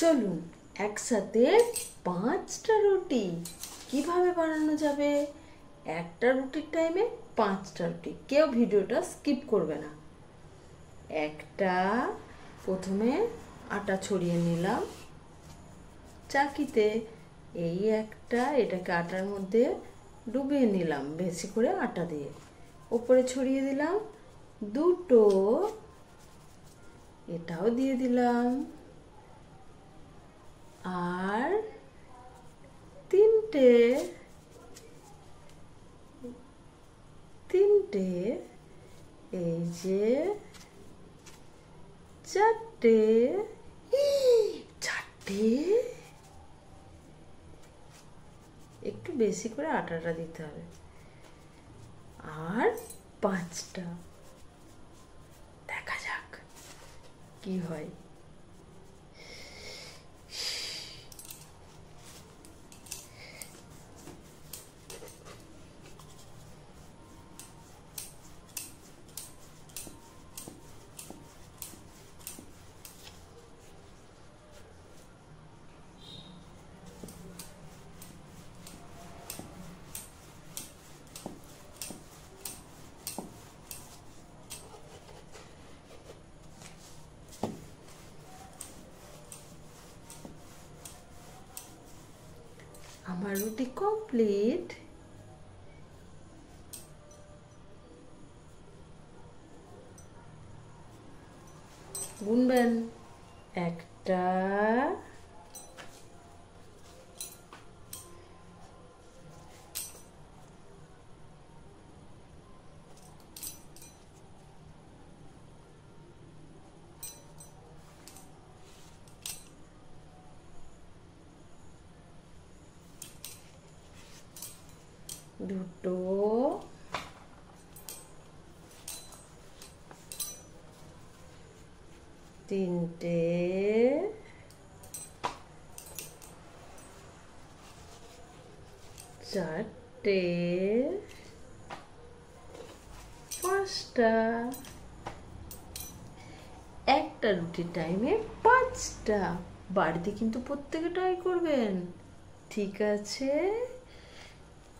চলুন একসাথে 5টা রুটি কিভাবে বানানো যাবে। একটা রুটির টাইমে 5টা রুটি। কেউ ভিডিওটা স্কিপ করবে না। একটা প্রথমে আটা ছড়িয়ে নিলাম চাকিতে। এই একটা এটাকে আটার মধ্যে ডুবিয়ে নিলাম বেশি করে আটা দিয়ে। উপরে ছড়িয়ে দিলাম দুটো, এটাও দিয়ে দিলাম, আর তিনটে এই যে চারটে একটু বেশি করে আটাটা দিতে হবে। আর 5টা, দেখা যাক কি হয়। আমার রুটি কমপ্লিট। গুনবেন, একটা, দুটো, তিনটে, চারটে, 5টা। একটা রুটির টাইমে 5টা। বাড়িতে কিন্তু প্রত্যেকে ট্রাই করবেন। ঠিক আছে,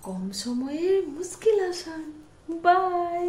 কম সময়ে মুশকিল আসান। বাই।